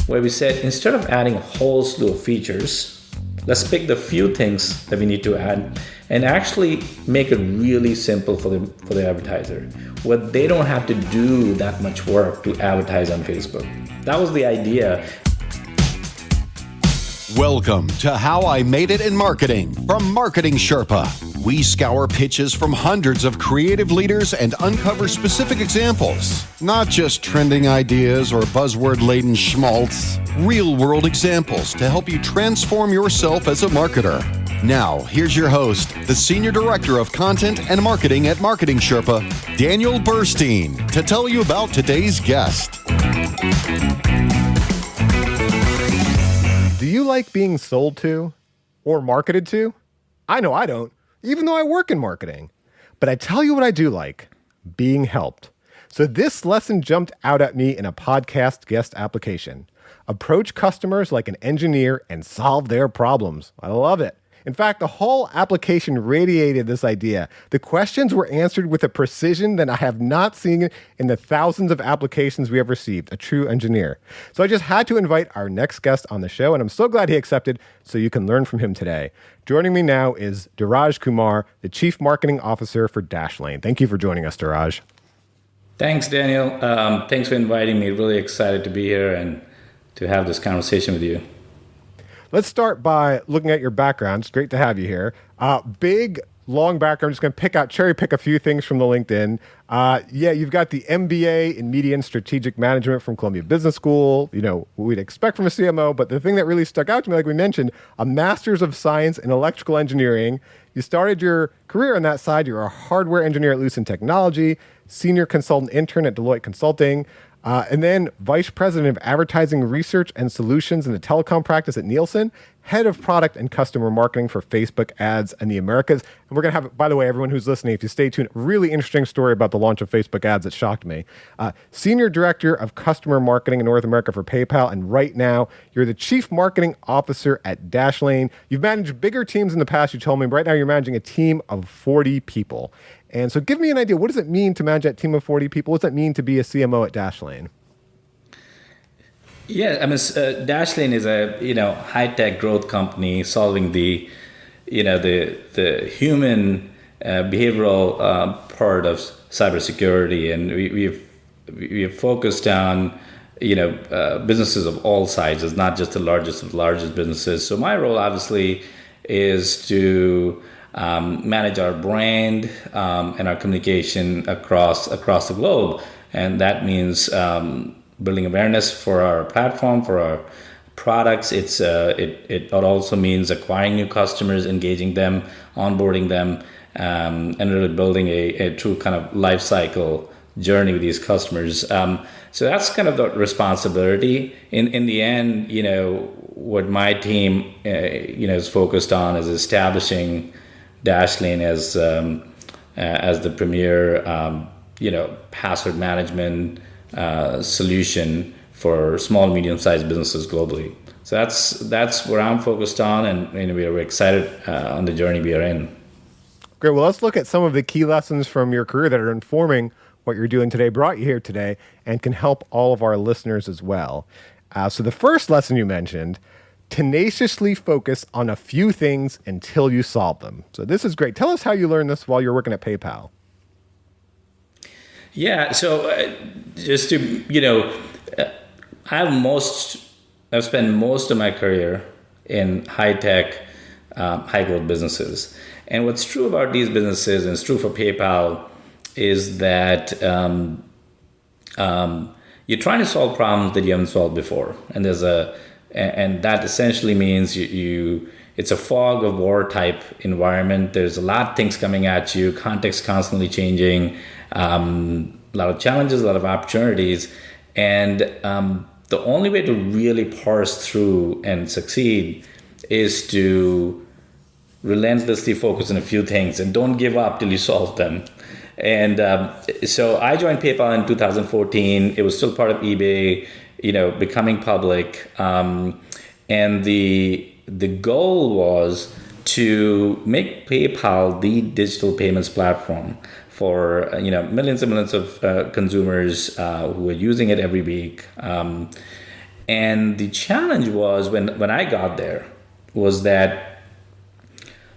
where we said instead of adding a whole slew of features, let's pick the few things that we need to add and actually make it really simple for the advertiser, where they don't have to do that much work to advertise on Facebook. That was the idea. Welcome to How I Made It in Marketing from Marketing Sherpa. We scour pitches from hundreds of creative leaders and uncover specific examples, not just trending ideas or buzzword-laden schmaltz, real-world examples to help you transform yourself as a marketer. Now, here's your host, the Senior Director of Content and Marketing at Marketing Sherpa, Daniel Burstein, to tell you about today's guest. Do you like being sold to or marketed to? I know I don't, even though I work in marketing. But I tell you what I do like, being helped. So this lesson jumped out at me in a podcast guest application. Approach customers like an engineer and solve their problems. I love it. In fact, the whole application radiated this idea. The questions were answered with a precision that I have not seen in the thousands of applications we have received, a true engineer. So I just had to invite our next guest on the show, and I'm so glad he accepted, so you can learn from him today. Joining me now is Dheeraj Kumar, the Chief Marketing Officer for Dashlane. Thank you for joining us, Dheeraj. Thanks, Daniel. Thanks for inviting me. Really excited to be here and to have this conversation with you. Let's start by looking at your background. It's great to have you here. Big, long background. I'm just going to cherry pick a few things from the LinkedIn. You've got the MBA in Media and Strategic Management from Columbia Business School. You know, what we'd expect from a CMO, but the thing that really stuck out to me, like we mentioned, a Master's of Science in Electrical Engineering. You started your career on that side. You're a hardware engineer at Lucent Technology, senior consultant intern at Deloitte Consulting, and then vice president of advertising research and solutions in the telecom practice at Nielsen, head of product and customer marketing for Facebook ads in the Americas. And we're going to have, by the way, everyone who's listening, if you stay tuned, really interesting story about the launch of Facebook ads that shocked me. Senior director of customer marketing in North America for PayPal. And right now, you're the chief marketing officer at Dashlane. You've managed bigger teams in the past, you told me. Right now, you're managing a team of 40 people. And so give me an idea. What does it mean to manage that team of 40 people? What does it mean to be a CMO at Dashlane? Yeah, I mean, Dashlane is a high-tech growth company solving the human behavioral part of cybersecurity, and we've focused on businesses of all sizes, not just the largest of the largest businesses. So my role obviously is to manage our brand and our communication across the globe, and that means building awareness for our platform, for our products. It also means acquiring new customers, engaging them, onboarding them, and really building a true kind of life cycle journey with these customers. So that's kind of the responsibility. In the end, what my team is focused on is establishing Dashlane as the premier password management solution for small, medium-sized businesses globally. So that's where I'm focused on, and we're excited on the journey we are in. Great. Well, let's look at some of the key lessons from your career that are informing what you're doing today, brought you here today, and can help all of our listeners as well. So the first lesson you mentioned, tenaciously focus on a few things until you solve them. So this is great. Tell us how you learned this while you're working at PayPal. Yeah, so just to, I've spent most of my career in high-tech, high-growth businesses. And what's true about these businesses, and it's true for PayPal, is that you're trying to solve problems that you haven't solved before. And and that essentially means it's a fog of war type environment. There's a lot of things coming at you, context constantly changing, a lot of challenges, a lot of opportunities. And the only way to really parse through and succeed is to relentlessly focus on a few things and don't give up till you solve them. And so I joined PayPal in 2014. It was still part of eBay, becoming public. And the goal was to make PayPal the digital payments platform for millions and millions of consumers who are using it every week. And the challenge was when I got there was that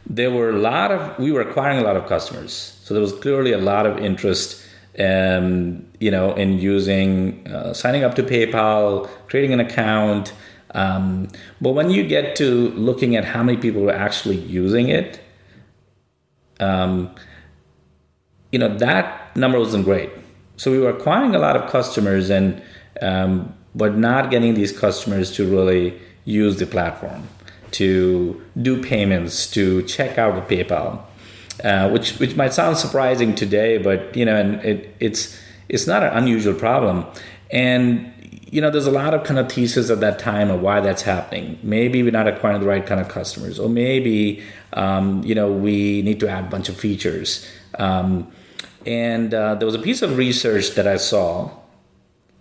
we were acquiring a lot of customers. So there was clearly a lot of interest, in using, signing up to PayPal, creating an account. But when you get to looking at how many people were actually using it, that number wasn't great. So we were acquiring a lot of customers but not getting these customers to really use the platform, to do payments, to check out with PayPal, which might sound surprising today, but it's not an unusual problem. And there's a lot of kind of thesis at that time of why that's happening. Maybe we're not acquiring the right kind of customers, or maybe we need to add a bunch of features. And there was a piece of research that I saw,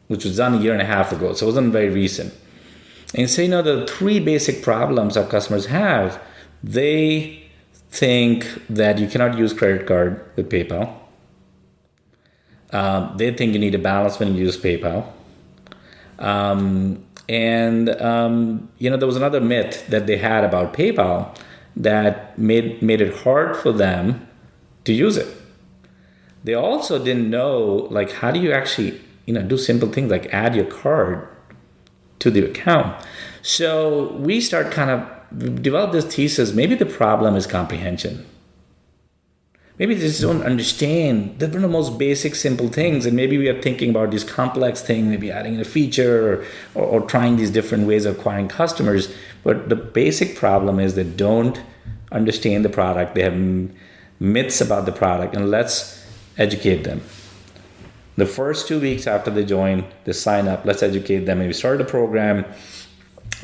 which was done a year and a half ago, so it wasn't very recent. And so, the three basic problems our customers have: they think that you cannot use credit card with PayPal. They think you need a balance when you use PayPal. There was another myth that they had about PayPal that made it hard for them to use it. They also didn't know, how do you actually, do simple things like add your card to the account. So we develop this thesis. Maybe the problem is comprehension. Maybe they just don't understand the most basic, simple things. And maybe we are thinking about these complex things, maybe adding in a feature or trying these different ways of acquiring customers. But the basic problem is they don't understand the product. They have myths about the product, and let's educate them. The first 2 weeks after they join, they sign up, let's educate them. And we started a program,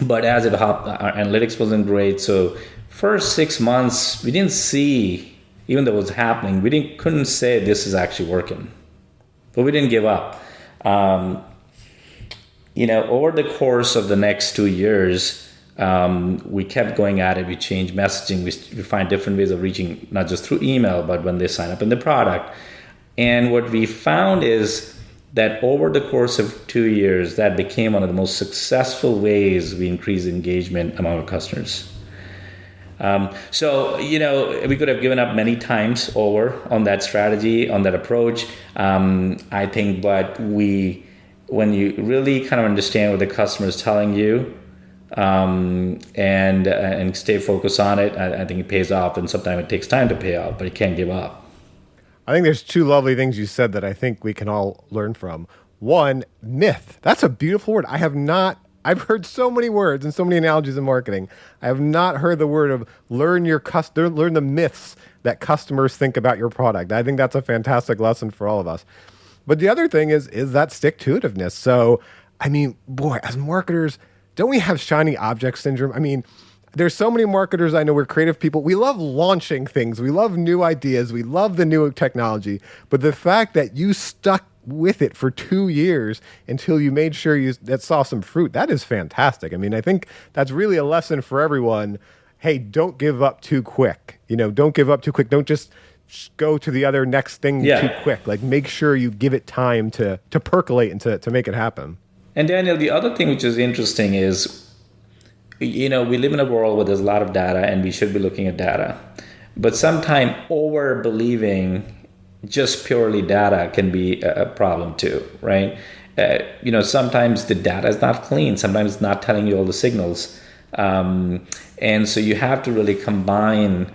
but as it hopped, our analytics wasn't great. So first 6 months, we didn't see, even though it was happening, couldn't say this is actually working. But we didn't give up. Over the course of the next 2 years, we kept going at it. We changed messaging. We find different ways of reaching, not just through email, but when they sign up in the product. And what we found is that over the course of 2 years, that became one of the most successful ways we increased engagement among our customers. We could have given up many times over on that strategy, on that approach. I think, but when you really kind of understand what the customer is telling you, and stay focused on it, I think it pays off. And sometimes it takes time to pay off, but you can't give up. I think there's two lovely things you said that I think we can all learn from. One, myth. That's a beautiful word. I've heard so many words and so many analogies in marketing. I have not heard the word of learn the myths that customers think about your product. I think that's a fantastic lesson for all of us. But the other thing is that stick-to-itiveness. So, as marketers, don't we have shiny object syndrome? There's so many marketers I know, we're creative people. We love launching things. We love new ideas. We love the new technology. But the fact that you stuck with it for 2 years until you made sure that saw some fruit, that is fantastic. I think that's really a lesson for everyone. Hey, don't give up too quick. Don't give up too quick. Don't just go to the other next thing too quick. Make sure you give it time to percolate and to make it happen. And Daniel, the other thing which is interesting is, we live in a world where there's a lot of data and we should be looking at data. But sometimes over-believing just purely data can be a problem too, right? Sometimes the data is not clean. Sometimes it's not telling you all the signals. And so you have to really combine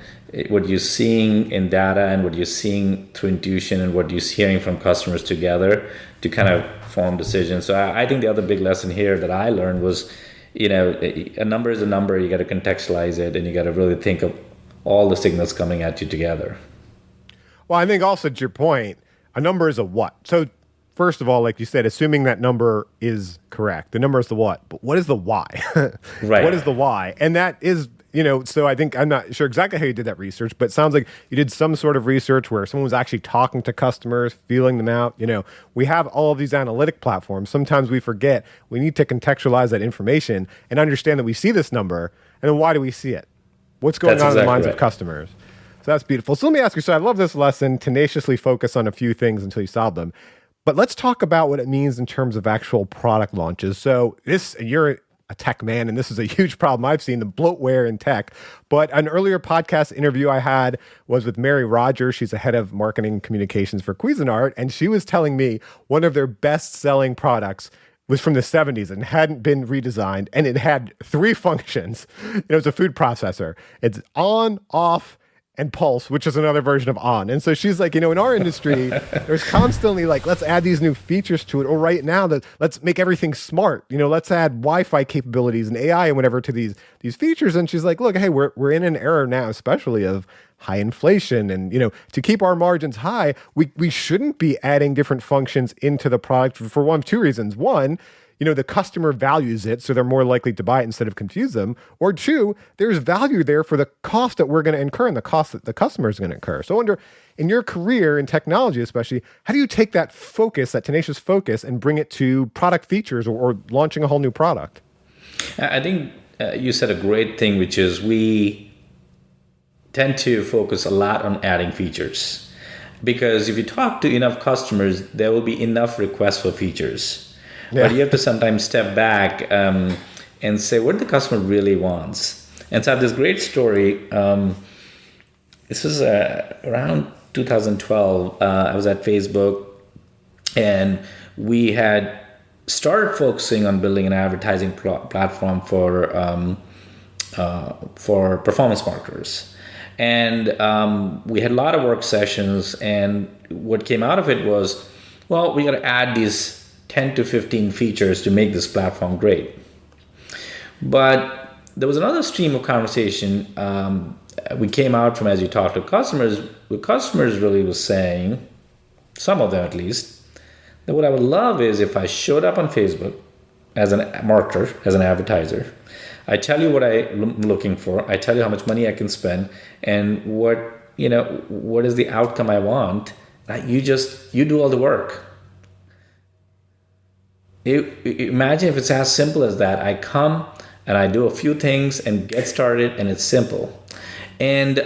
what you're seeing in data and what you're seeing through intuition and what you're hearing from customers together to kind of form decisions. So I think the other big lesson here that I learned was, a number is a number. You got to contextualize it, and you got to really think of all the signals coming at you together. Well, I think also to your point, a number is a what. So first of all, like you said, assuming that number is correct, the number is the what. But what is the why? Right. What is the why? And that is, so I think, I'm not sure exactly how you did that research, but it sounds like you did some sort of research where someone was actually talking to customers, feeling them out. We have all of these analytic platforms. Sometimes we forget we need to contextualize that information and understand that we see this number, and then why do we see it? What's going on in the minds of customers? So that's beautiful. So let me ask you, so I love this lesson, tenaciously focus on a few things until you solve them. But let's talk about what it means in terms of actual product launches. So you're a tech man, and this is a huge problem I've seen, the bloatware in tech. But an earlier podcast interview I had was with Mary Rogers. She's the head of marketing communications for Cuisinart, and she was telling me one of their best-selling products was from the 70s and hadn't been redesigned, and it had 3 functions. It was a food processor. It's on, off, and pulse, which is another version of on. And so she's like, in our industry, there's constantly like, let's add these new features to it. Or right now, let's make everything smart. Let's add Wi-Fi capabilities and AI and whatever to these features. And she's like, look, hey, we're in an era now, especially of high inflation. And, to keep our margins high, we shouldn't be adding different functions into the product for 2 reasons. One, the customer values it, so they're more likely to buy it instead of confuse them. Or 2, there's value there for the cost that we're going to incur and the cost that the customer is going to incur. So I wonder, in your career, in technology especially, how do you take that focus, that tenacious focus, and bring it to product features or launching a whole new product? I think you said a great thing, which is we tend to focus a lot on adding features. Because if you talk to enough customers, there will be enough requests for features. Yeah. But you have to sometimes step back and say what the customer really wants. And so I have this great story. This was around 2012. I was at Facebook, and we had started focusing on building an advertising platform for performance marketers. And we had a lot of work sessions, and what came out of it was, well, we got to add these 10 to 15 features to make this platform great. But there was another stream of conversation we came out from as you talked to customers. The customers really was saying, some of them at least, that what I would love is if I showed up on Facebook as a marketer, as an advertiser, I tell you what I'm looking for, I tell you how much money I can spend, and what is the outcome I want. You do all the work. Imagine if it's as simple as that. I come and I do a few things and get started, and it's simple. And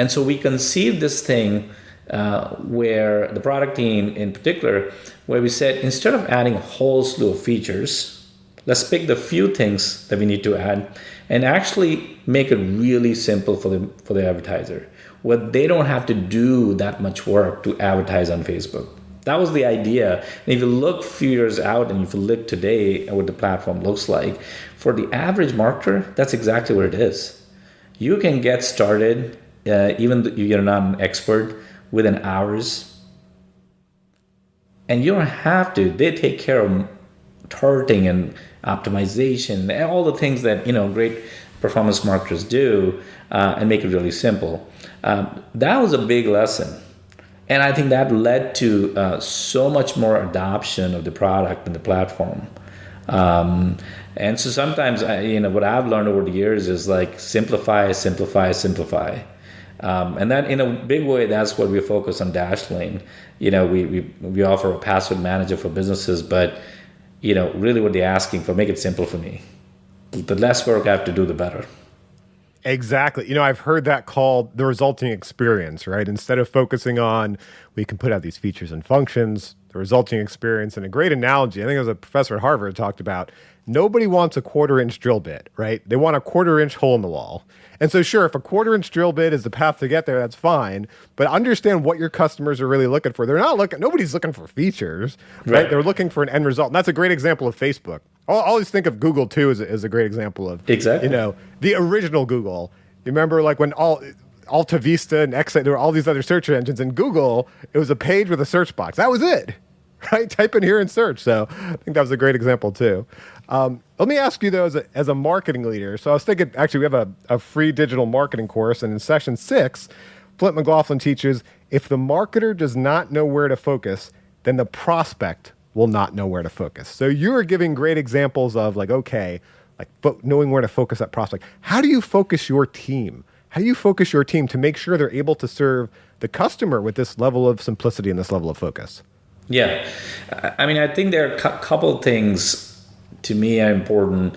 so we conceived this thing where the product team in particular, where we said, instead of adding a whole slew of features, let's pick the few things that we need to add and actually make it really simple for the advertiser, where they don't have to do that much work to advertise on Facebook. That was the idea. And if you look a few years out and if you look today at what the platform looks like, for the average marketer, that's exactly what it is. You can get started, even if you're not an expert, within hours. And you don't have to. They take care of targeting and optimization and all the things that great performance marketers do and make it really simple. That was a big lesson. And I think that led to so much more adoption of the product and the platform. And so sometimes, what I've learned over the years is like simplify, simplify, simplify. And that in a big way, that's what we focus on Dashlane. We offer a password manager for businesses, but really what they're asking for, make it simple for me. The less work I have to do, the better. Exactly. I've heard that called the resulting experience, right? Instead of focusing on, we can put out these features and functions, the resulting experience. And a great analogy, I think it was a professor at Harvard talked about, nobody wants a 1/4-inch drill bit, right? They want a 1/4-inch hole in the wall. And so sure, if a 1/4-inch drill bit is the path to get there, that's fine. But understand what your customers are really looking for. Nobody's looking for features, right? They're looking for an end result. And that's a great example of Facebook. I always think of Google too as a great example of, exactly. The original Google. You remember like when Alta Vista and Excite, there were all these other search engines. In Google, it was a page with a search box. That was it, right? Type in here and search. So I think that was a great example too. Let me ask you though, as a marketing leader. So I was thinking, actually, we have a free digital marketing course, and in session 6, Flint McLaughlin teaches, if the marketer does not know where to focus, then the prospect will not know where to focus. So you are giving great examples of knowing where to focus that prospect. How do you focus your team? How do you focus your team to make sure they're able to serve the customer with this level of simplicity and this level of focus? Yeah. I think there are a couple things to me are important.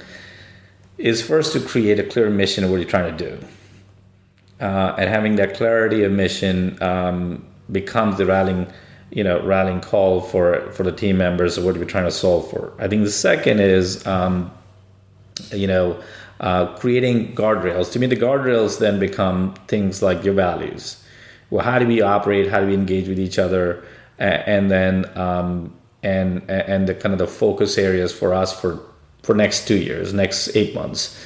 Is first to create a clear mission of what you're trying to do. And having that clarity of mission becomes the rallying rallying call for the team members of what we're trying to solve for. I think the second is, creating guardrails. To me, the guardrails then become things like your values. Well, how do we operate? How do we engage with each other? And then and the kind of the focus areas for us for next 2 years, next 8 months,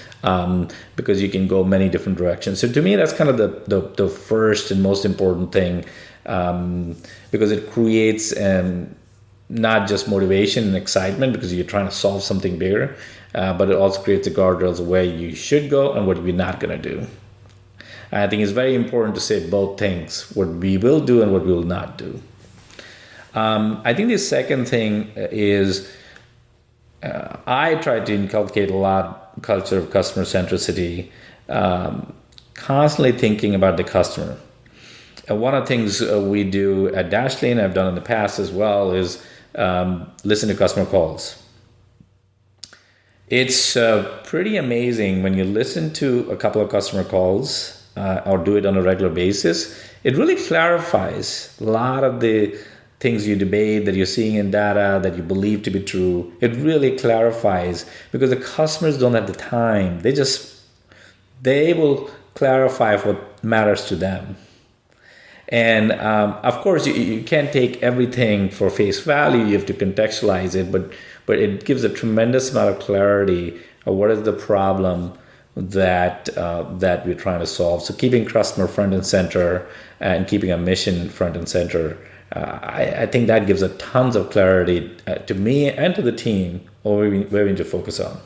because you can go many different directions. So to me, that's kind of the first and most important thing, because it creates not just motivation and excitement because you're trying to solve something bigger, but it also creates the guardrails of where you should go and what you're not going to do. I think it's very important to say both things, what we will do and what we will not do. I think the second thing is I try to inculcate a lot culture of customer centricity, constantly thinking about the customer. And one of the things we do at Dashlane, and I've done in the past as well, is listen to customer calls. It's pretty amazing when you listen to a couple of customer calls or do it on a regular basis. It really clarifies a lot of the things you debate that you're seeing in data that you believe to be true. It really clarifies because the customers don't have the time. They will clarify what matters to them. And of course, you can't take everything for face value. You have to contextualize it, but it gives a tremendous amount of clarity of what is the problem that we're trying to solve. So keeping customer front and center and keeping a mission front and center, I think that gives a tons of clarity to me and to the team where we need to focus on.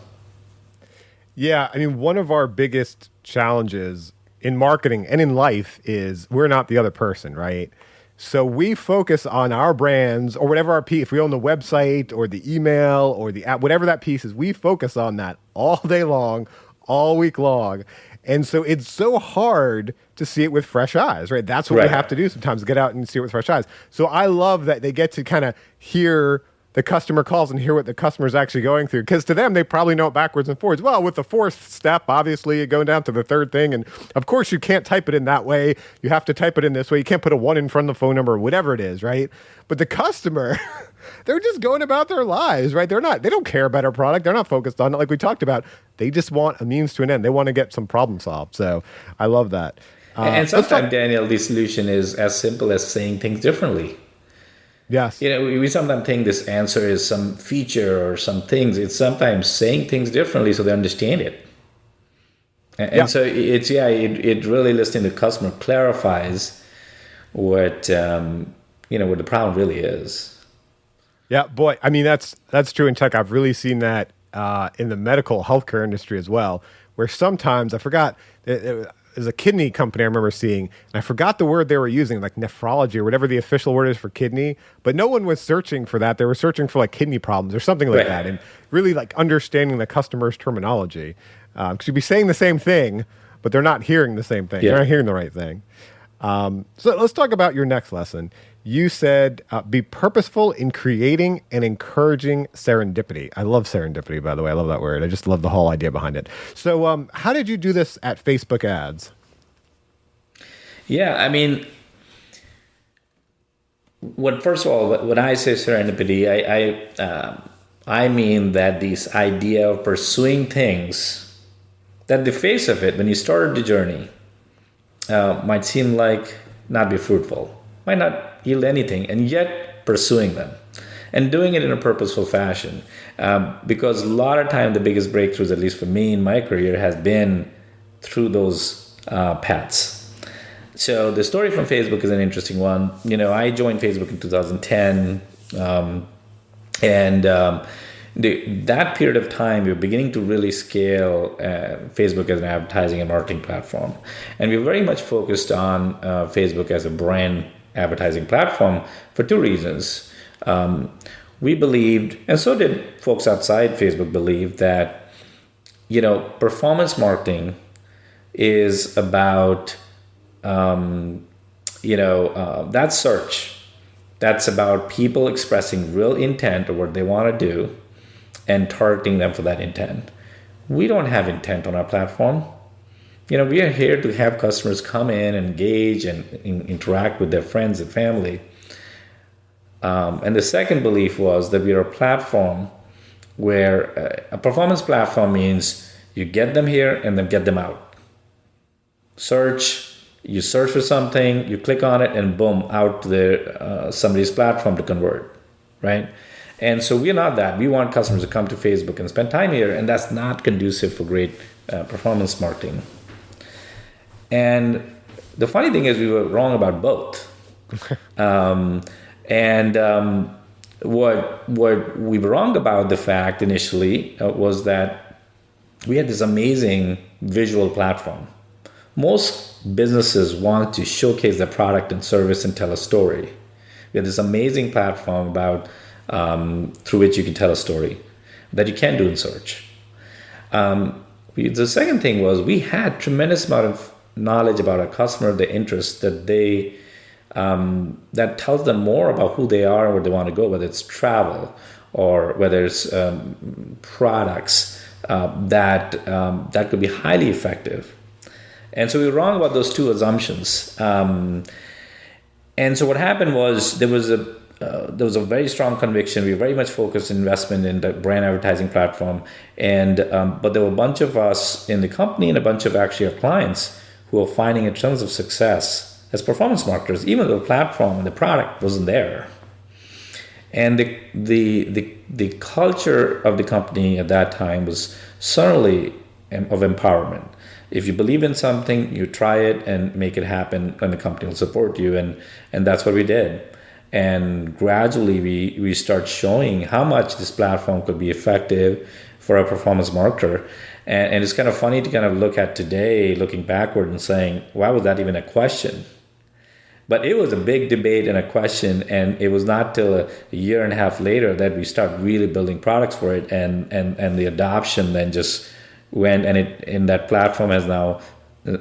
Yeah, I mean, one of our biggest challenges in marketing and in life is we're not the other person, right? So we focus on our brands or whatever our piece, if we own the website or the email or the app, whatever that piece is, we focus on that all day long, all week long. And so it's so hard to see it with fresh eyes, right? That's what we have to do sometimes, get out and see it with fresh eyes. So I love that they get to kind of hear the customer calls and hear what the customer is actually going through. Because to them, they probably know it backwards and forwards. Well, with the fourth step, obviously, going down to the third thing. And of course, you can't type it in that way. You have to type it in this way. You can't put a 1 in front of the phone number or whatever it is, right? But the customer, they're just going about their lives, right? They don't care about our product. They're not focused on it like we talked about. They just want a means to an end. They want to get some problem solved. So I love that. And sometimes, Daniel, the solution is as simple as saying things differently. Yes. We sometimes think this answer is some feature or some things. It's sometimes saying things differently so they understand it. And so it really listening to the customer clarifies what what the problem really is. Yeah, boy. I mean, that's true in tech. I've really seen that in the medical healthcare industry as well, where sometimes I forgot. There's a kidney company I remember seeing, and I forgot the word they were using, like nephrology or whatever the official word is for kidney, but no one was searching for that. They were searching for like kidney problems or something like that, and really like understanding the customer's terminology. Because you'd be saying the same thing, but they're not hearing the same thing. They're not hearing the right thing. So let's talk about your next lesson. You said, be purposeful in creating and encouraging serendipity. I love serendipity, by the way. I love that word. I just love the whole idea behind it. So how did you do this at Facebook ads? Yeah, I mean, first of all, when I say serendipity, I mean that this idea of pursuing things that the face of it, when you started the journey, might seem like not be fruitful, might not yield anything, and yet pursuing them and doing it in a purposeful fashion. Because a lot of time, the biggest breakthroughs, at least for me in my career, has been through those paths. So the story from Facebook is an interesting one. I joined Facebook in 2010, that period of time, we were beginning to really scale Facebook as an advertising and marketing platform. And we were very much focused on Facebook as a brand advertising platform for two reasons. We believed, and so did folks outside Facebook believe, that performance marketing is about that search. That's about people expressing real intent of what they want to do and targeting them for that intent. We don't have intent on our platform. We are here to have customers come in, engage, and interact with their friends and family. And the second belief was that we are a platform where a performance platform means you get them here and then get them out. You search for something, you click on it, and boom, out to somebody's platform to convert, right? And so we're not that. We want customers to come to Facebook and spend time here, and that's not conducive for great performance marketing. And the funny thing is we were wrong about both. What we were wrong about, the fact initially was that we had this amazing visual platform. Most businesses want to showcase their product and service and tell a story. We had this amazing platform about through which you can tell a story that you can do in search. The second thing was we had tremendous amount of knowledge about our customer, the interest that they that tells them more about who they are and where they want to go, whether it's travel or whether it's products that could be highly effective. And so we were wrong about those two assumptions. And so what happened was there was a very strong conviction. We were very much focused investment in the brand advertising platform, and but there were a bunch of us in the company and a bunch of actually our clients who were finding in terms of success as performance marketers, even though the platform and the product wasn't there. And the culture of the company at that time was certainly of empowerment. If you believe in something, you try it and make it happen, and the company will support you. And that's what we did. And gradually we start showing how much this platform could be effective for a performance marketer. And it's kind of funny to kind of look at today, looking backward and saying, why was that even a question? But it was a big debate and a question, and it was not till a year and a half later that we start really building products for it, and the adoption then just went, and that platform has now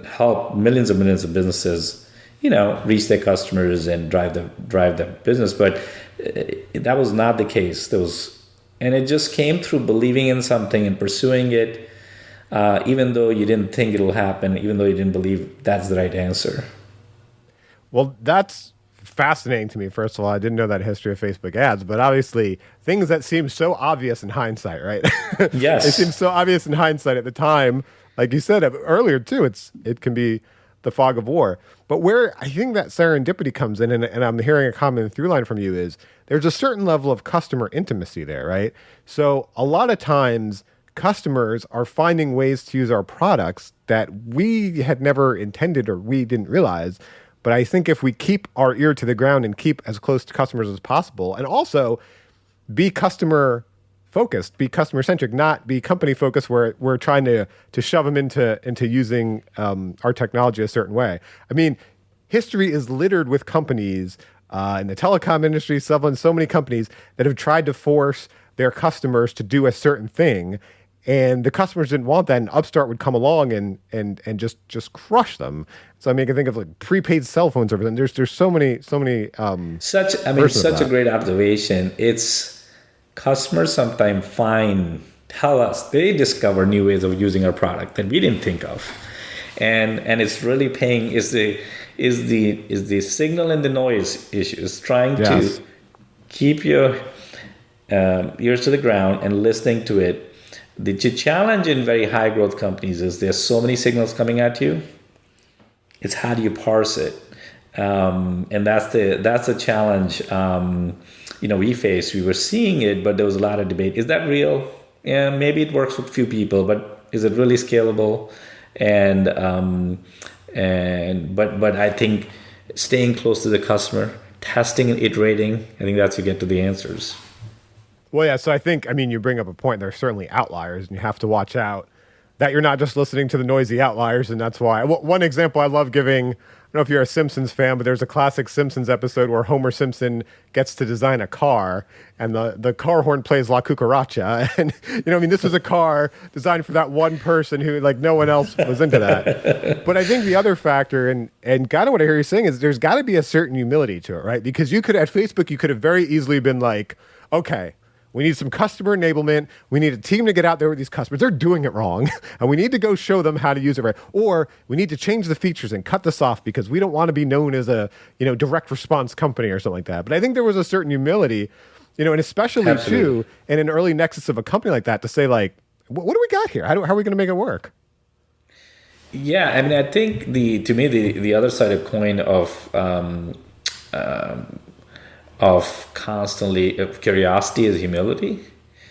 helped millions and millions of businesses, reach their customers and drive the business. But that was not the case. And it just came through believing in something and pursuing it, even though you didn't think it'll happen, even though you didn't believe that's the right answer. Well, that's fascinating to me. First of all, I didn't know that history of Facebook ads, but obviously things that seem so obvious in hindsight, right? Yes. It seems so obvious in hindsight at the time. Like you said earlier too, it can be the fog of war. But where I think that serendipity comes in, and I'm hearing a common through line from you, is there's a certain level of customer intimacy there, right? So a lot of times customers are finding ways to use our products that we had never intended or we didn't realize. But I think if we keep our ear to the ground and keep as close to customers as possible, and also be customer focused, be customer centric, not be company focused, where we're trying to shove them into using our technology a certain way. I mean, history is littered with companies in the telecom industry, so many companies that have tried to force their customers to do a certain thing. And the customers didn't want that, and Upstart would come along and just crush them. So I mean, I can think of like prepaid cell phones over them. There's so many. Such a great observation. It's customers sometimes tell us they discover new ways of using our product that we didn't think of, and it's really paying is the signal and the noise issue. It's trying to keep your ears to the ground and listening to it. The challenge in very high growth companies is there's so many signals coming at you. It's how do you parse it, and that's the challenge. We faced. We were seeing it, but there was a lot of debate. Is that real? Yeah, maybe it works with a few people, but is it really scalable? But I think staying close to the customer, testing and iterating, I think that's how you get to the answers. Well, yeah, so you bring up a point. There are certainly outliers, and you have to watch out that you're not just listening to the noisy outliers, and that's why. One example I love giving, I don't know if you're a Simpsons fan, but there's a classic Simpsons episode where Homer Simpson gets to design a car, and the car horn plays La Cucaracha. And, this was a car designed for that one person who, no one else was into that. But I think the other factor, and kind of what I hear you saying, is there's got to be a certain humility to it, right? Because at Facebook, you could have very easily been like, okay, We need some customer enablement. We need a team to get out there with these customers. They're doing it wrong. And we need to go show them how to use it right. Or we need to change the features and cut this off because we don't want to be known as a, direct response company or something like that. But I think there was a certain humility, and especially Absolutely. too, in an early nexus of a company like that to say like, what do we got here? How are we going to make it work? Yeah, I mean, I think to me the other side of coin of curiosity is humility.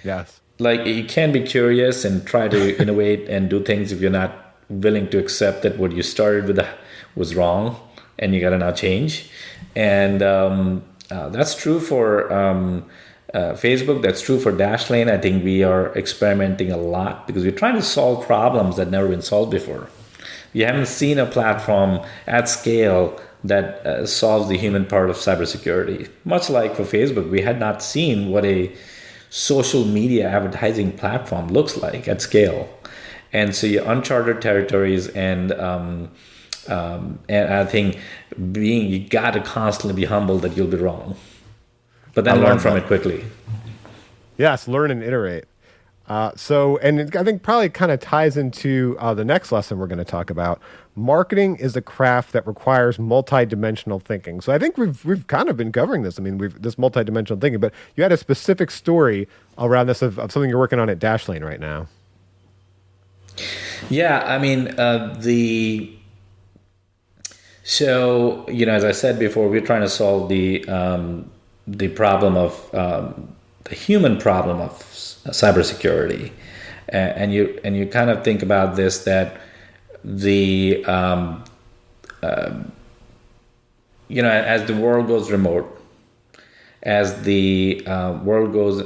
Yes. Like you can be curious and try to innovate and do things if you're not willing to accept that what you started with was wrong and you got to now change. And that's true for Facebook. That's true for Dashlane. I think we are experimenting a lot because we're trying to solve problems that never been solved before. We haven't seen a platform at scale that solves the human part of cybersecurity. Much like for Facebook, we had not seen what a social media advertising platform looks like at scale. And so you're uncharted territories, and I think you got to constantly be humble that you'll be wrong, but then learn from it quickly. Yes, learn and iterate. And I think probably kind of ties into the next lesson we're going to talk about. Marketing is a craft that requires multidimensional thinking. So I think we've kind of been covering this. I mean, this multidimensional thinking, but you had a specific story around this of something you're working on at Dashlane right now. Yeah, I mean, as I said before, we're trying to solve the problem of the human problem of cybersecurity, and you kind of think about this, that as the world goes remote, as the world goes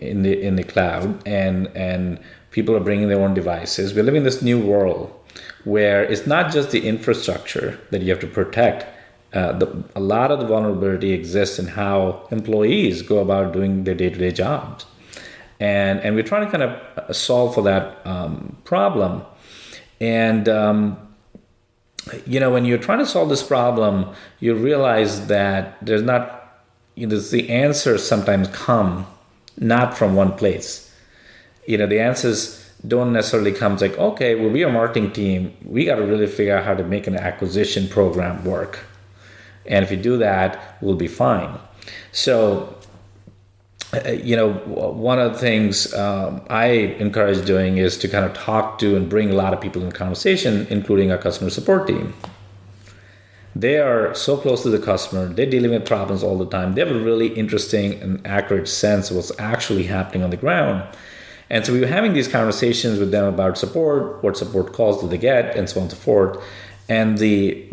in the cloud, and people are bringing their own devices, we live in this new world where it's not just the infrastructure that you have to protect. A lot of the vulnerability exists in how employees go about doing their day-to-day jobs. And we're trying to kind of solve for that problem. And, when you're trying to solve this problem, you realize that the answers sometimes come not from one place. The answers don't necessarily come like, okay, well, we are a marketing team. We got to really figure out how to make an acquisition program work. And if you do that, we'll be fine. So, one of the things I encourage doing is to kind of talk to and bring a lot of people in conversation, including our customer support team. They are so close to the customer. They're dealing with problems all the time. They have a really interesting and accurate sense of what's actually happening on the ground. And so we were having these conversations with them about support, what support calls do they get, and so on and so forth. And the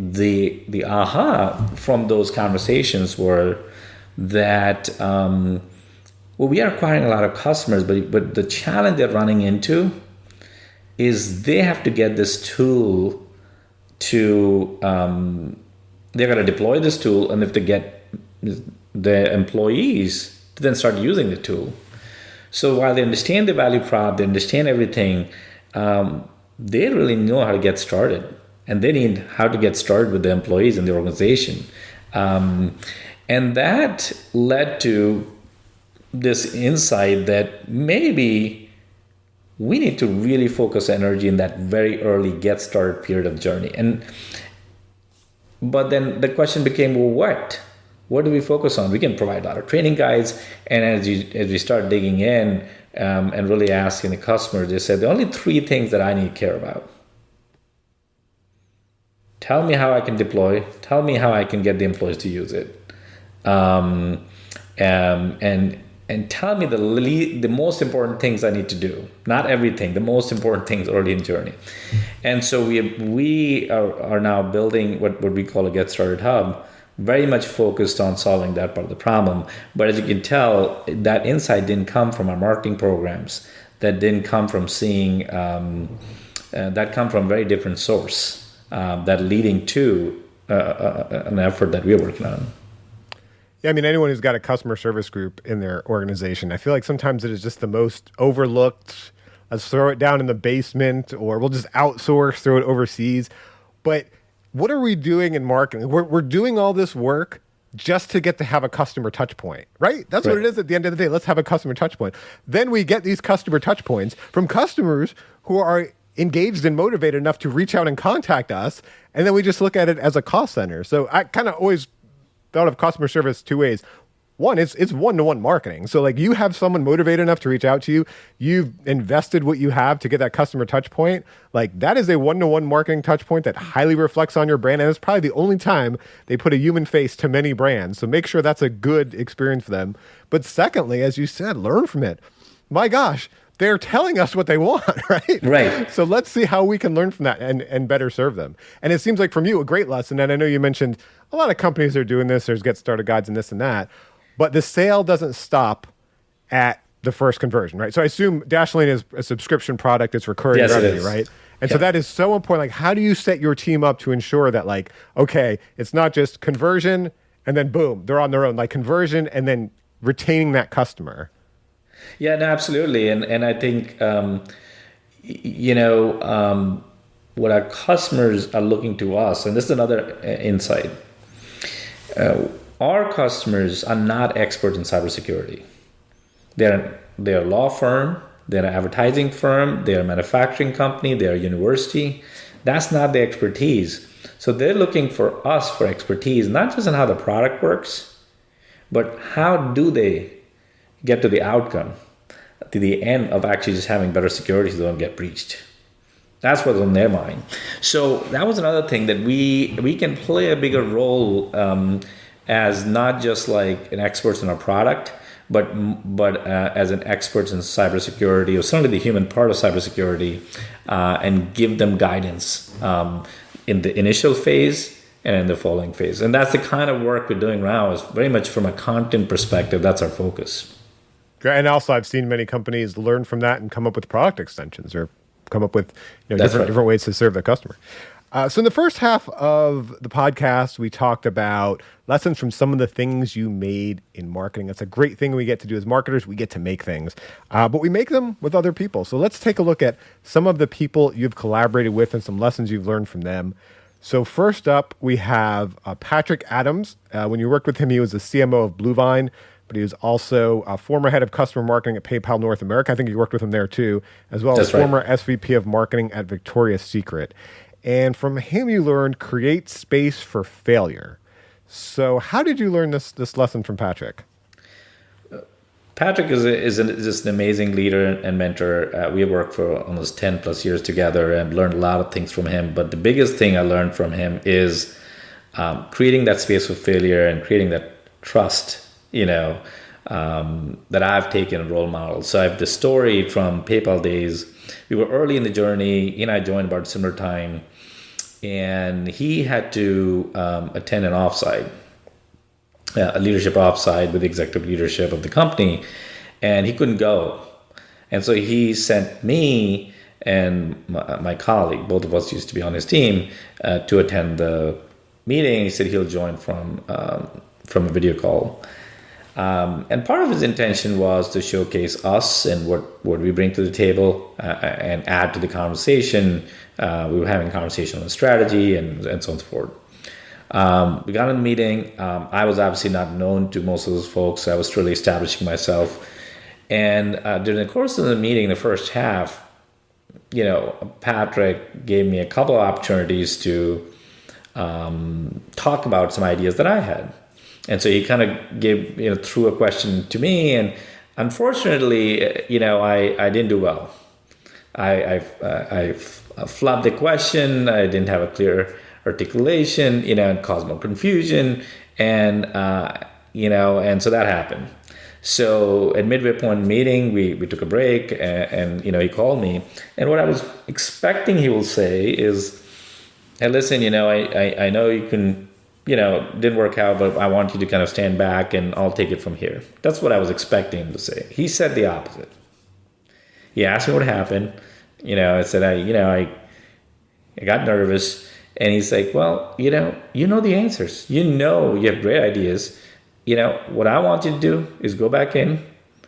aha from those conversations were that we are acquiring a lot of customers, but the challenge they're running into is they have to get this tool to they're going to deploy this tool, and if they get the employees to then start using the tool. So while they understand the value prop, they understand everything, they really know how to get started. And they need how to get started with the employees in the organization. And that led to this insight that maybe we need to really focus energy in that very early get started period of journey. But then the question became, well, what do we focus on? We can provide a lot of training guides. And as we start digging in and really asking the customer, they said, the only 3 things that I need to care about. Tell me how I can deploy. Tell me how I can get the employees to use it. And tell me the most important things I need to do. Not everything, the most important things early in the journey. And so we are now building what we call a Get Started Hub, very much focused on solving that part of the problem. But as you can tell, that insight didn't come from our marketing programs. That didn't come from seeing, that come from a very different source. That leading to an effort that we're working on. Yeah, I mean, anyone who's got a customer service group in their organization, I feel like sometimes it is just the most overlooked. Let's throw it down in the basement, or we'll just outsource, throw it overseas. But what are we doing in marketing? We're doing all this work just to get to have a customer touch point, right? That's what it is at the end of the day. Let's have a customer touch point. Then we get these customer touch points from customers who are engaged and motivated enough to reach out and contact us. And then we just look at it as a cost center. So I kind of always thought of customer service two ways. One, it's one-to-one marketing. So like you have someone motivated enough to reach out to you, you've invested what you have to get that customer touch point. Like that is a one-to-one marketing touch point that highly reflects on your brand. And it's probably the only time they put a human face to many brands. So make sure that's a good experience for them. But secondly, as you said, learn from it. My gosh, they're telling us what they want, right? Right. So let's see how we can learn from that and better serve them. And it seems like from you, a great lesson. And I know you mentioned a lot of companies are doing this. There's get started guides and this and that. But the sale doesn't stop at the first conversion, right? So I assume Dashlane is a subscription product. It's recurring revenue, right? And so that is so important. Like, how do you set your team up to ensure that, like, okay, it's not just conversion and then boom, they're on their own. Like conversion and then retaining that customer. Yeah, no, absolutely. And I think, what our customers are looking to us, and this is another insight. Our customers are not experts in cybersecurity. They're a law firm, they're an advertising firm, they're a manufacturing company, they're a university. That's not their expertise. So they're looking for us for expertise, not just on how the product works, but how do they get to the outcome, to the end of actually just having better security so they don't get breached. That's what's on their mind. So that was another thing that we can play a bigger role as not just like an expert in our product, but as an expert in cybersecurity, or certainly the human part of cybersecurity, and give them guidance in the initial phase and in the following phase. And that's the kind of work we're doing now, is very much from a content perspective. That's our focus. And also I've seen many companies learn from that and come up with product extensions or come up with different ways to serve their customer. So in the first half of the podcast, we talked about lessons from some of the things you made in marketing. That's a great thing we get to do as marketers. We get to make things, but we make them with other people. So let's take a look at some of the people you've collaborated with and some lessons you've learned from them. So first up, we have Patrick Adams. When you worked with him, he was the CMO of Bluevine, but he was also a former head of customer marketing at PayPal North America. I think you worked with him there too, as well as former SVP of marketing at Victoria's Secret. And from him, you learned create space for failure. So how did you learn this lesson from Patrick? Patrick is an amazing leader and mentor. We have worked for almost 10 plus years together and learned a lot of things from him. But the biggest thing I learned from him is creating that space for failure and creating that trust, that I've taken a role model. So I have the story from PayPal days. We were early in the journey. I joined about a similar time. And he had to attend an offsite, a leadership offsite with the executive leadership of the company, and he couldn't go. And so he sent me and my colleague, both of us used to be on his team, to attend the meeting. He said he'll join from a video call. And part of his intention was to showcase us and what we bring to the table and add to the conversation. We were having a conversation on strategy and so on and so forth. We got in the meeting. I was obviously not known to most of those folks. I was truly establishing myself. And during the course of the meeting, the first half, Patrick gave me a couple of opportunities to talk about some ideas that I had. And so he kind of threw a question to me, and unfortunately, I didn't do well. I flubbed the question. I didn't have a clear articulation, and caused more confusion, and so that happened. So at midway point in the meeting, we took a break, and he called me, and what I was expecting he will say is, "Hey, listen, I know you can." Didn't work out, but I want you to kind of stand back and I'll take it from here. That's what I was expecting him to say. He said the opposite. He asked me what happened. I said, I got nervous. And he's like, well, you know the answers. You have great ideas. What I want you to do is go back in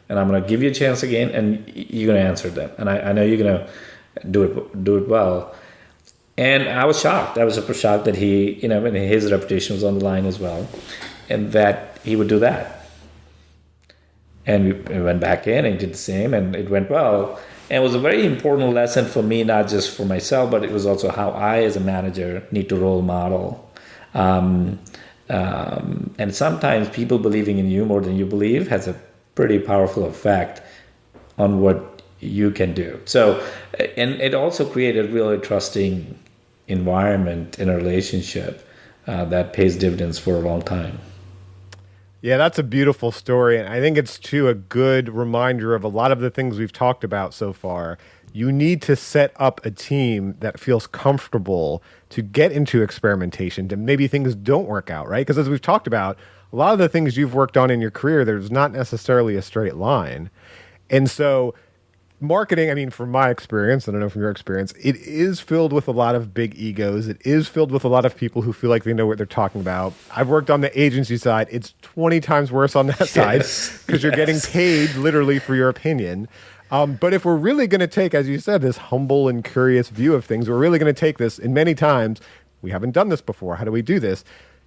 and I'm going to give you a chance again and you're going to answer them. And I know you're going to do it well. And I was shocked. I was super shocked that he, his reputation was on the line as well. and that he would do that. And we went back in and did the same, and it went well. And it was a very important lesson for me, not just for myself, but it was also how I, as a manager, need to role model. And sometimes people believing in you more than you believe has a pretty powerful effect on what you can do. So, and it also created really trusting environment in a relationship that pays dividends for a long time. Yeah, that's a beautiful story. And I think it's, too, a good reminder of a lot of the things we've talked about so far. You need to set up a team that feels comfortable to get into experimentation, to maybe things don't work out, right? Because as we've talked about, a lot of the things you've worked on in your career, there's not necessarily a straight line. And so marketing, I mean, from my experience, I don't know from your experience, it is filled with a lot of big egos. It is filled with a lot of people who feel like they know what they're talking about. I've worked on the agency side. It's 20 times worse on that side because you're getting paid literally for your opinion. But if we're really going to take, as you said, this humble and curious view of things, we're really going to take this, and many times, we haven't done this before. How do we do this?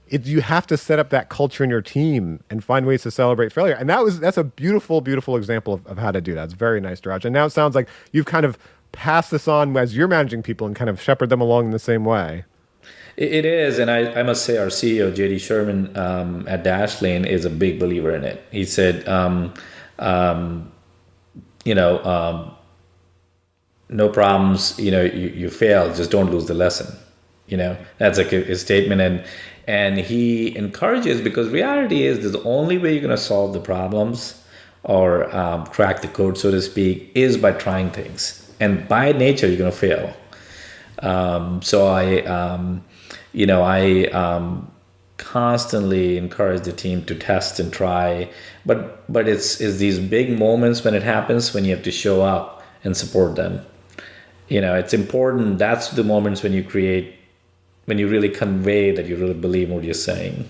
You have to set up that culture in your team and find ways to celebrate failure. And that's a beautiful, beautiful example of how to do that. It's very nice, Raj. And now it sounds like you've kind of passed this on as you're managing people and kind of shepherd them along in the same way. It is, and I must say our CEO, JD Sherman at Dashlane, is a big believer in it. He said, no problems, you fail, just don't lose the lesson. That's like his statement. And he encourages, because reality is the only way you're going to solve the problems or crack the code, so to speak, is by trying things. And by nature, you're going to fail. So I constantly encourage the team to test and try. But it's these big moments when it happens, when you have to show up and support them. It's important. That's the moments when you really convey that you really believe in what you're saying.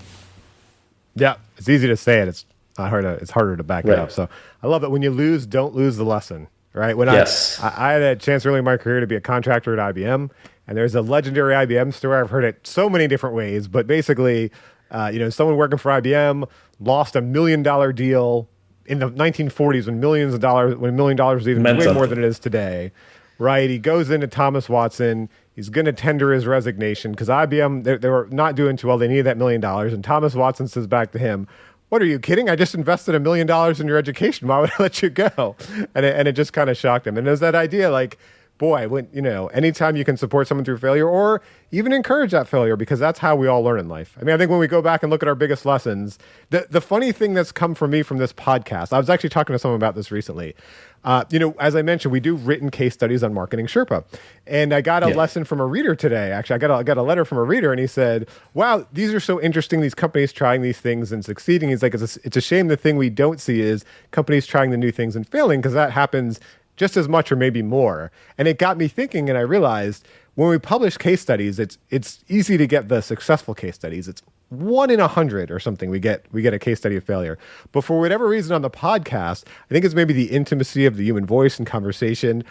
Yeah, it's easy to say it. It's harder to back it up. So I love it. When you lose, don't lose the lesson, right? Yes. I had a chance early in my career to be a contractor at IBM, and there's a legendary IBM story. I've heard it so many different ways, but basically, someone working for IBM lost $1 million deal in the 1940s when $1 million was even way more than it is today, right? He goes into Thomas Watson. He's going to tender his resignation because IBM, they were not doing too well. They needed that $1 million. And Thomas Watson says back to him, "What, are you kidding? I just invested $1 million in your education. Why would I let you go?" And it just kind of shocked him. And there's that idea like, boy, when, anytime you can support someone through failure or even encourage that failure, because that's how we all learn in life. I mean, I think when we go back and look at our biggest lessons, the funny thing that's come from me from this podcast, I was actually talking to someone about this recently. As I mentioned, we do written case studies on Marketing Sherpa. And I got a lesson from a reader today. Actually, I got a letter from a reader, and he said, "Wow, these are so interesting, these companies trying these things and succeeding." He's like, it's a shame the thing we don't see is companies trying the new things and failing, because that happens just as much or maybe more. And it got me thinking, and I realized when we publish case studies, it's easy to get the successful case studies. It's 1 in 100 or something we get a case study of failure. But for whatever reason on the podcast, I think it's maybe the intimacy of the human voice and conversation.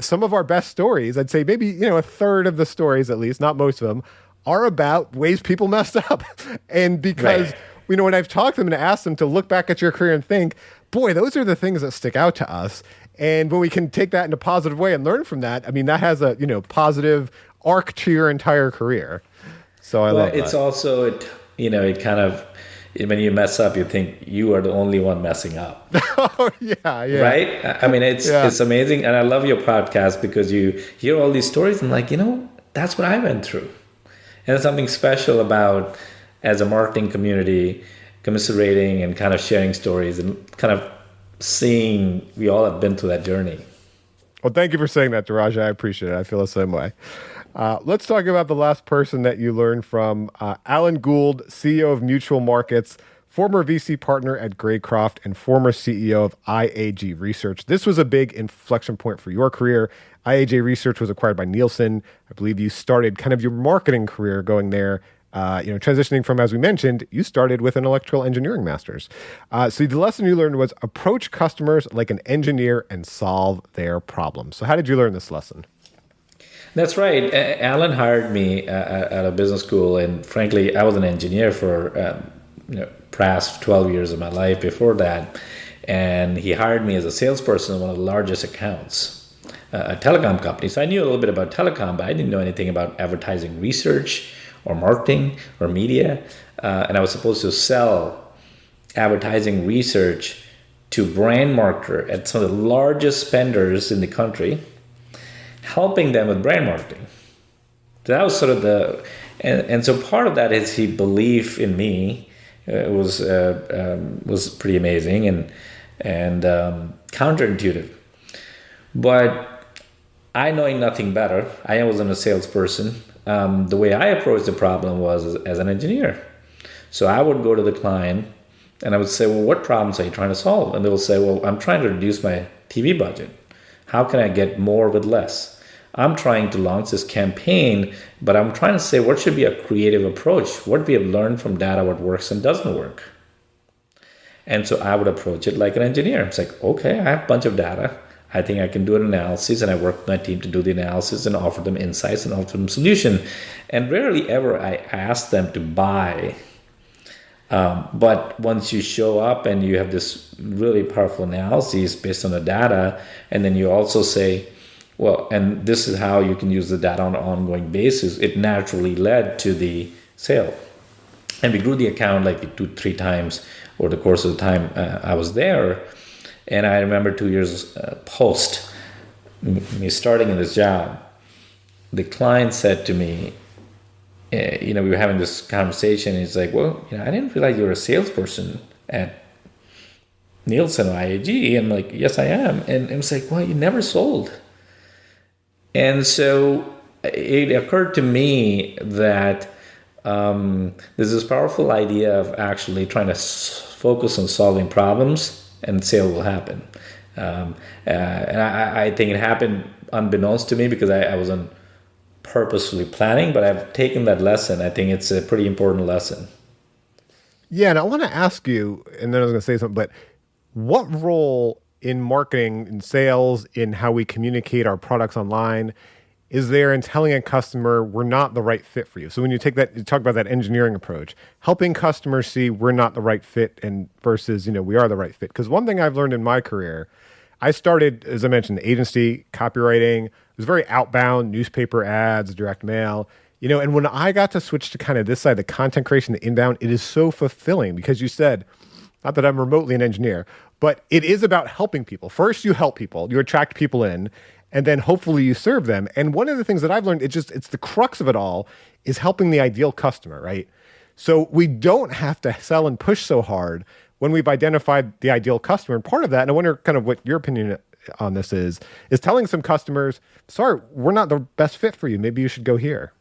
Some of our best stories, I'd say maybe a third of the stories at least, not most of them, are about ways people messed up. And because when I've talked to them and asked them to look back at your career and think, boy, those are the things that stick out to us. And when we can take that in a positive way and learn from that, I mean, that has a positive arc to your entire career. So I love that. It's also it kind of, when you mess up, you think you are the only one messing up. Oh yeah. Right? I mean, it's amazing, and I love your podcast because you hear all these stories and like, that's what I went through, and there's something special about, as a marketing community, commiserating and kind of sharing stories and kind of seeing we all have been through that journey. Well, thank you for saying that, Daraj. I appreciate it. I feel the same way. Let's talk about the last person that you learned from. Alan Gould, CEO of Mutual Markets, former VC partner at Greycroft, and former CEO of IAG Research. This was a big inflection point for your career. IAG Research was acquired by Nielsen. I believe you started kind of your marketing career going there. Transitioning from, as we mentioned, you started with an electrical engineering master's. So the lesson you learned was approach customers like an engineer and solve their problems. So how did you learn this lesson? That's right. Alan hired me at a business school, and frankly, I was an engineer for past 12 years of my life before that. And he hired me as a salesperson in one of the largest accounts, a telecom company. So I knew a little bit about telecom, but I didn't know anything about advertising research or marketing or media. And I was supposed to sell advertising research to brand marketer at some of the largest spenders in the country, helping them with brand marketing. So that was sort of and so part of that is he belief in me was pretty amazing and counterintuitive. But I, knowing nothing better, I wasn't a salesperson. The way I approached the problem was as an engineer. So I would go to the client and I would say, well, what problems are you trying to solve? And they will say, well, I'm trying to reduce my TV budget. How can I get more with less? I'm trying to launch this campaign, but I'm trying to say what should be a creative approach. What we have learned from data, what works and doesn't work. And so I would approach it like an engineer. It's like, okay, I have a bunch of data. I think I can do an analysis, and I work with my team to do the analysis and offer them insights and offer them solution. And rarely ever I ask them to buy. But once you show up and you have this really powerful analysis based on the data, and then you also say, well, and this is how you can use the data on an ongoing basis, it naturally led to the sale. And we grew the account like 2-3 times over the course of the time I was there. And I remember 2 years post me starting in this job, the client said to me, we were having this conversation. He's like, well, I didn't realize you were a salesperson at Nielsen or IAG. And I'm like, yes, I am. And it was like, well, you never sold. And so it occurred to me that there's this powerful idea of actually trying to focus on solving problems, and sale will happen. And I think it happened unbeknownst to me because I wasn't purposefully planning, but I've taken that lesson. I think it's a pretty important lesson. Yeah, and I want to ask you, and then I was going to say something, but what role in marketing, in sales, in how we communicate our products online, is there in telling a customer we're not the right fit for you? So when you talk about that engineering approach, helping customers see we're not the right fit and versus, we are the right fit. Because one thing I've learned in my career, I started, as I mentioned, agency, copywriting. It was very outbound, newspaper ads, direct mail. And when I got to switch to kind of this side, the content creation, the inbound, it is so fulfilling because you said, not that I'm remotely an engineer, but it is about helping people. First, you help people, you attract people in, and then hopefully you serve them. And one of the things that I've learned, it's the crux of it all, is helping the ideal customer, right? So we don't have to sell and push so hard when we've identified the ideal customer. And part of that, and I wonder kind of what your opinion on this is telling some customers, sorry, we're not the best fit for you. Maybe you should go here.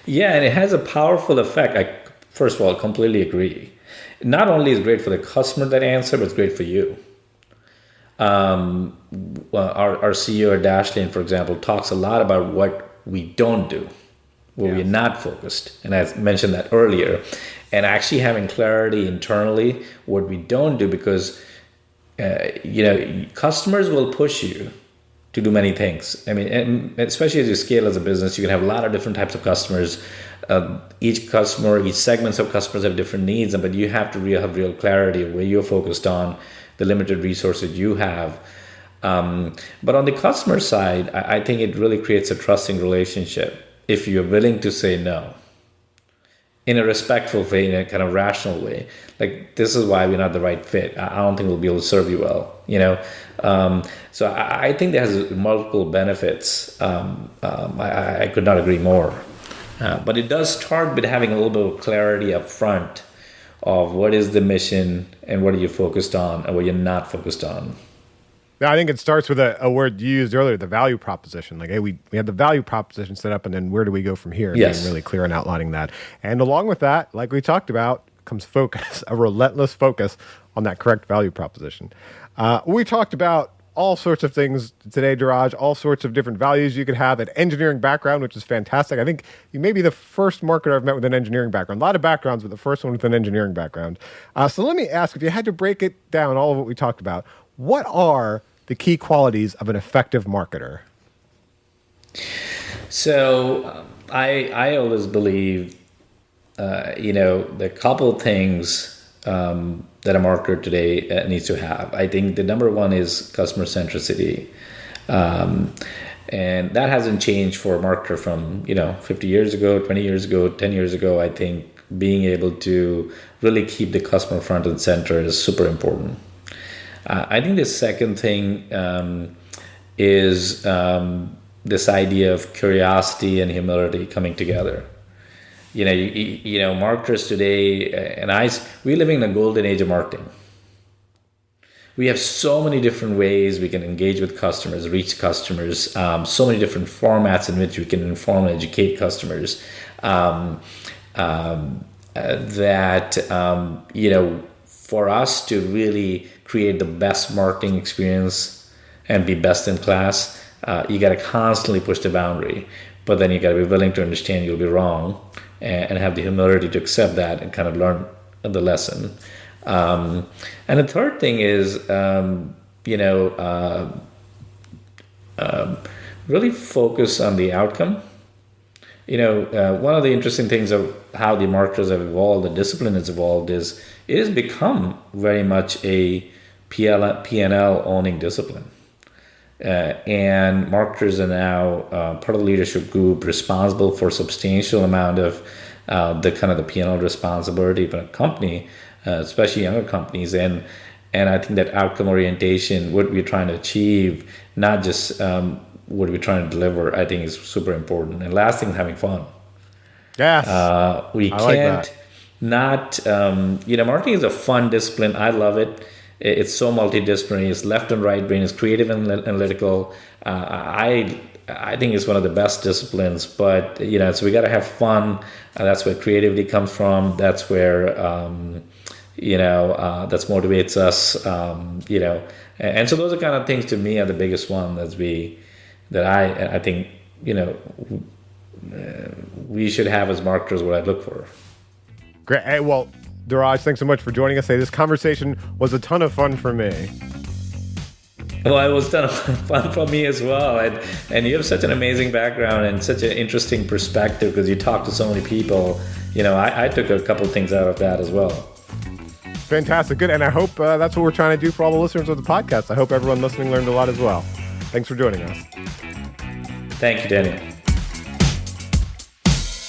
Yeah, and it has a powerful effect. I, first of all, completely agree. Not only is it great for the customer that answer, but it's great for you. Our CEO, Dashlane, for example, talks a lot about what we don't do, where we're not focused. And I mentioned that earlier. And actually having clarity internally, what we don't do, because, customers will push you to do many things. I mean, and especially as you scale as a business, you can have a lot of different types of customers. Each segments of customers have different needs, but you have to have real clarity of where you're focused on, the limited resources you have. But on the customer side, I think it really creates a trusting relationship if you're willing to say no in a respectful way, in a kind of rational way. Like, this is why we're not the right fit. I don't think we'll be able to serve you well, So I think that has multiple benefits. I could not agree more. But it does start with having a little bit of clarity up front of what is the mission and what are you focused on and what you're not focused on. Yeah, I think it starts with a word you used earlier, the value proposition. Like, hey, we had the value proposition set up, and then where do we go from here? Yes. Being really clear and outlining that. And along with that, like we talked about, comes focus, a relentless focus on that correct value proposition. We talked about all sorts of things today, Dheeraj, all sorts of different values you could have, an engineering background, which is fantastic. I think you may be the first marketer I've met with an engineering background. A lot of backgrounds, but the first one with an engineering background. So let me ask, if you had to break it down, all of what we talked about, what are the key qualities of an effective marketer? So I always believe the couple things that a marketer today needs to have. I think the number one is customer centricity. And that hasn't changed for a marketer from, 50 years ago, 20 years ago, 10 years ago. I think being able to really keep the customer front and center is super important. I think the second thing is this idea of curiosity and humility coming together. Marketers today, we're living in a golden age of marketing. We have so many different ways we can engage with customers, reach customers, so many different formats in which we can inform and educate customers. For us to really create the best marketing experience and be best in class, you got to constantly push the boundary. But then you got to be willing to understand you'll be wrong and have the humility to accept that and kind of learn the lesson. And the third thing is, really focus on the outcome. One of the interesting things of how the marketers have evolved, the discipline has evolved, is it has become very much a P&L owning discipline. And marketers are now part of the leadership group responsible for a substantial amount of the P&L responsibility of a company, especially younger companies. And I think that outcome orientation, what we're trying to achieve, not just what we're trying to deliver, I think is super important. And last thing, having fun. Yes. We can't marketing is a fun discipline. I love it. It's so multidisciplinary. It's left and right brain. It's creative and analytical. I think it's one of the best disciplines. But so we got to have fun. That's where creativity comes from. That's where that motivates us. And so those are kind of things to me are the biggest one that I think we should have as marketers. What I look for. Great. Hey, well, Dheeraj, thanks so much for joining us today. This conversation was a ton of fun for me. Well, it was a ton of fun for me as well. And you have such an amazing background and such an interesting perspective because you talk to so many people. I took a couple of things out of that as well. Fantastic. Good. And I hope that's what we're trying to do for all the listeners of the podcast. I hope everyone listening learned a lot as well. Thanks for joining us. Thank you, Daniel.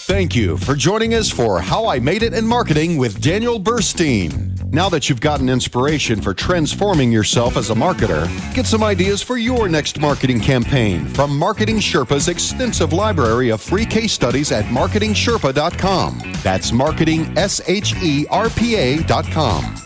Thank you for joining us for How I Made It in Marketing with Daniel Burstein. Now that you've gotten inspiration for transforming yourself as a marketer, get some ideas for your next marketing campaign from Marketing Sherpa's extensive library of free case studies at marketingsherpa.com. That's marketingsherpa.com.